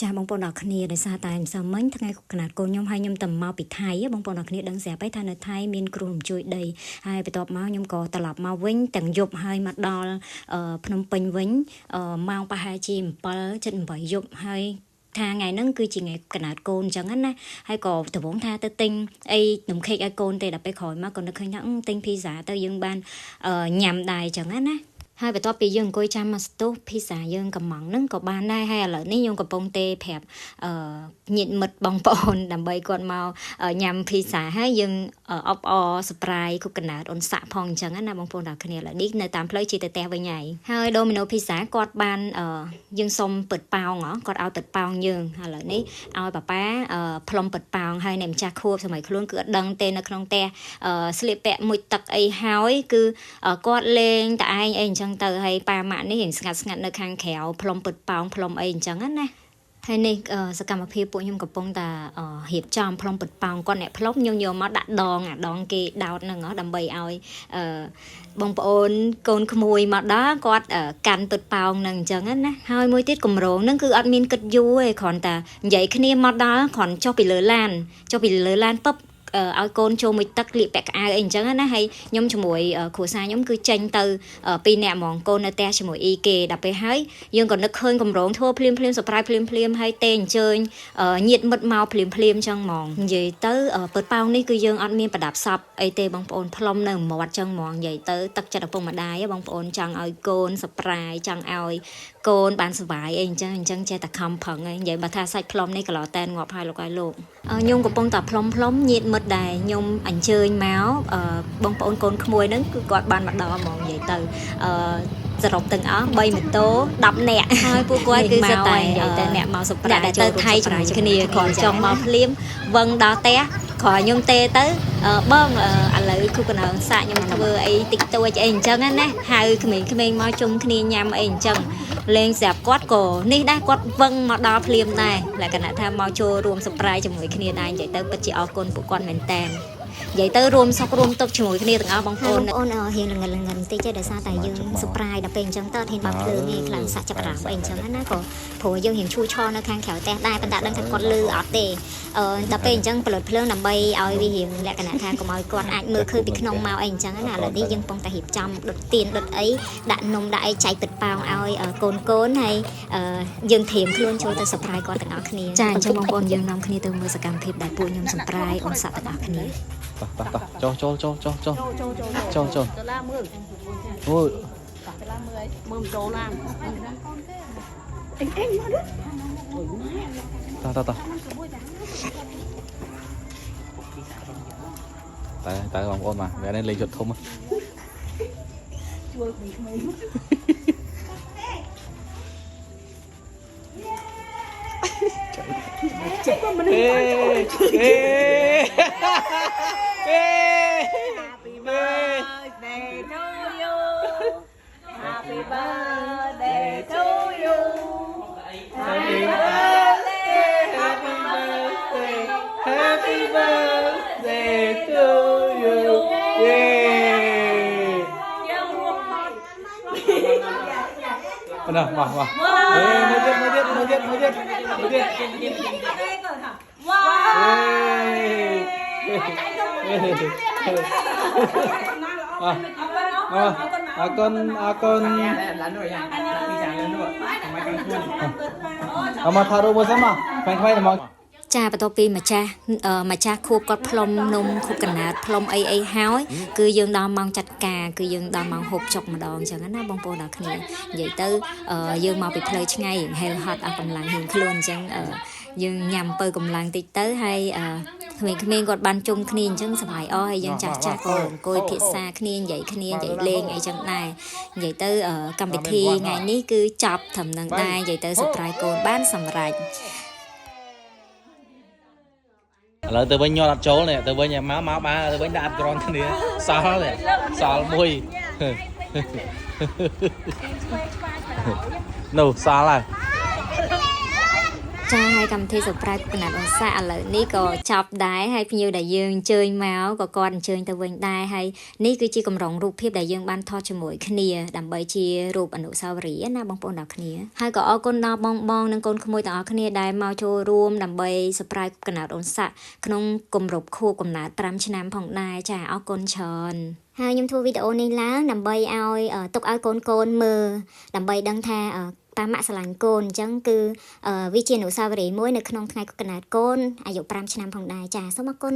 ចាបងប្អូនអរគ្នាដោយសារតែម្សិលមិញថ្ងៃកណាត់កូនខ្ញុំហើយខ្ញុំទៅមកពីថៃបងប្អូនអរគ្នាដឹងស្រាប់ហើយថានៅថៃមានគ្រោះរំជួយដីហើយបន្ទាប់មកខ្ញុំក៏ត្រឡប់មកវិញទាំងយប់ហើយមកដល់ភ្នំពេញវិញម៉ោងប្រហែលជា7:08យប់ហើយថាថ្ងៃហ្នឹងគឺជាថ្ងៃកណាត់កូនអញ្ចឹងណាហើយក៏ដំបងថាទៅទិញអីនំខេកឲ្យកូនទេដល់ពេលក្រោយមកក៏នឹកឃើញថាទិញភីហ្សាទៅយើងបានញ៉ាំដែរអញ្ចឹងណាហើយបន្ទាប់ពីយើងអង្គុយចាំមកស្ទុះភីហ្សាយើងកំងហ្នឹងក៏បានដែរហើយឥឡូវនេះខ្ញុំកំពុងទេប្រាប់ញាតិមិត្តបងប្អូនដើម្បីគាត់មកញ៉ាំភីហ្សាហើយយើងអបអរសប្រៃគប់កណាតអូនសាក់ផងអញ្ចឹងណាបងប្អូនដល់គ្នាឥឡូវនេះនៅតាមផ្លូវជិះទៅផ្ទះវិញហើយដូមីណូភីហ្សាគាត់បានយើងសុំពឹតប៉ោងគាត់ឲ្យពឹតប៉ោងយើងឥឡូវនេះឲ្យប៉ាប៉ាផ្លុំពឹតប៉ោងហើយអ្នកម្ចាស់ខួបសម័យខ្លួនគឺអត់ដឹងទេនៅក្នុងផ្ទះស្លៀកពាក់មួយទឹកអីហើយគឺគាត់លេងតែឯងអីអញ្ចឹងទៅហើយប៉ាម៉ាក់នេះរៀងស្ងាត់នៅខាងក្រៅផ្លុំពឹតប៉ោងផ្លុំអីអញ្ចឹងណាហើយនេះសកម្មភាពពួកខ្ញុំកំពុងតែរៀបចំផ្លុំពឹតប៉ោងគាត់អ្នកផ្លុំខ្ញុំយកមកដាក់ដងគេដោតហ្នឹងដើម្បីឲ្យបងប្អូនកូនក្មួយមកដល់គាត់កាន់ពឹតប៉ោងហ្នឹងអញ្ចឹងណាហើយមួយទៀតកម្រងហ្នឹងគឺអត់មានគិតយូរទេគ្រាន់តែនិយាយគ្នាមកដល់គ្រាន់ចុះពីលើឡានពឹបឲ្យកូនចូលមួយទឹកលាកពាក់កៅអៅអីអញ្ចឹងណាហើយខ្ញុំជាមួយគ្រួសារខ្ញុំគឺចេញទៅ2នាក់ហ្មងកូននៅផ្ទះជាមួយអ៊ីគេដល់ពេលហើយយើងក៏នឹកឃើញកម្រងធ្វើភ្លាមសប្រៃភ្លាមហើយទេអញ្ជើញញាតិមិត្តមកភ្លាមអញ្ចឹងហ្មងនិយាយទៅពើប៉ោងនេះគឺយើងអត់មានប្រដាប់សពអីទេបងប្អូនផ្លុំនៅមាត់អញ្ចឹងហ្មងនិយាយទៅទឹកចិត្តឪពុកម្ដាយបងប្អូនចង់ឲ្យកូនសប្រៃចង់ឲ្យកូនបានសុបាយអីអញ្ចឹងចេះតែខំប្រឹងឯងនិយាយបើថាសាច់ផ្លុំនេះក៏ឡតែនងាប់ហើយលោកខ្ញុំកំពុងតែផ្លុំញាតិមិត្តដែលខ្ញុំអញ្ជើញមកបងប្អូនកូនក្មួយហ្នឹងគឺគាត់បានមកដល់ហ្មងនិយាយទៅសរុបទាំងអស់3ម៉ូតូ10នាក់ហើយពួកគាត់គឺសិតតែនិយាយទៅអ្នកមកសុប្រាទៅថៃជាមួយគ្នាគាត់ចង់មកភ្លាមវឹងដល់ផ្ទះក្រោយខ្ញុំទេទៅបងឥឡូវគូកណ្ដោសាក់ខ្ញុំធ្វើអីតិចតួចអីអញ្ចឹងណាហៅក្មេងៗមកជុំគ្នាញ៉ាំអីអញ្ចឹងលេងស្រាប់គាត់ក៏នេះដែរគាត់វឹងមកដល់ភ្លាមដែរលក្ខណៈថាមកចូលរួមសប្រៃជាមួយគ្នាដែរនិយាយទៅពិតជាអរគុណពួកគាត់មែនតើនិយាយទៅរួមសុខរួមទុក្ខជាមួយគ្នាទាំងអស់បងប្អូនរៀងល្ងិតបន្តិចទេដោយសារតែយើងសប្រៃដល់ពេលអញ្ចឹងទៅហ៊ានបើកភ្លើងឯងខ្លាំងសាច់ចាប់អារម្មណ៍អីអញ្ចឹងណាក៏ព្រោះយើងរៀងឈូឆនៅខាងក្រៅផ្ទះដែរប៉ុន្តែដឹងថាគាត់លឺអត់ទេដល់ពេលអញ្ចឹងផលិតភ្លើងដើម្បីឲ្យវារៀងលក្ខណៈថាកុំឲ្យគាត់អាចមើលឃើញពីក្នុងមកអីអញ្ចឹងណាឥឡូវនេះយើងកំពុងតែរៀបចំដុតទៀនដុតអីដាក់នំដាក់អីចែកទឹកប៉ោងឲ្យកូនហើយយើងត្រៀមខ្លួនចូលទៅសប្រៃគាត់ទាំងអស់គ្នាចាអញ្ចឹងបងប្អូនយើងនាំគ្នាទៅមើលសកម្មភាពដែលពួកខ្ញុំសប្រៃអូនសាក់ទាំងអស់គ្នាចុះចូលទៅឡាមើលអូយទៅឡាមើលអីមើលចូលឡាអេមកតតែបងប្អូនមកវានេះលេងជត់ធំជួយក្មេងចិត្តមិនអេ Happy birthday to you Happy birthday to you Happy birthday Happy birthday Happy birthday to you Yeah Nào, vào Một tiết mà thả đồ một xem mà khoanh là mọi ចាបន្ទាប់ពីម្ចាស់ខួបគាត់ផ្លុំនំខួបកណាតផ្លុំអីហើយគឺយើងដល់ម៉ោងចាត់ការគឺយើងដល់ម៉ោងហូបចុកម្ដងអញ្ចឹងណាបងប្អូនដល់គ្នានិយាយទៅយើងមកពីផ្លូវឆ្ងាយហេលហត់អស់កម្លាំងរៀងខ្លួនអញ្ចឹងយើងញ៉ាំពើកម្លាំងតិចទៅហើយក្មេងៗគាត់បានជុំគ្នាអញ្ចឹងសប្បាយអស់ហើយយើងចាស់ក៏អង្គុយភាសាគ្នានិយាយលេងអីចឹងដែរនិយាយទៅកម្មវិធីថ្ងៃនេះគឺចប់ត្រឹមនឹងដែរនិយាយទៅសប្រៃកូនបានសម្រេចឥឡូវទៅវិញញ័រអត់ចូលនេះទៅវិញមកបាទៅវិញដាក់អត់ក្រនគ្នាសល់មួយនោះសល់ហើយចាហើ ហើយកម្មវិធី surprise កណាត់អនសាឥឡូវនេះក៏ចប់ដែរហើយភ្ញៀវដែលយើងអញ្ជើញមកក៏គាត់អញ្ជើញទៅវិញដែរហើយនេះគឺជាកម្រងរូបភាពដែលយើងបានថតជាមួយគ្នាដើម្បីជារូបអនុស្សាវរីយ៍ណាបងប្អូនទាំងគ្នាហើយក៏អរគុណដល់បងនិងកូនក្មួយទាំងអស់គ្នាដែលមកចូលរួមដើម្បី surprise កណាត់អនសាក្នុងគម្រប់ខួបកំណើត5ឆ្នាំផងដែរចាអរគុណច្រើនហើយខ្ញុំធ្វើវីដេអូនេះឡើងដើម្បីឲ្យទុកឲ្យកូនមើលដើម្បីដឹងថាប៉ាម៉ាក់ស្រឡាញ់កូនអញ្ចឹងគឺវាជាអនុស្សាវរីយ៍មួយនៅក្នុងថ្ងៃកណាត់កូនអាយុ5ឆ្នាំផងដែរចាសូមអរគុណ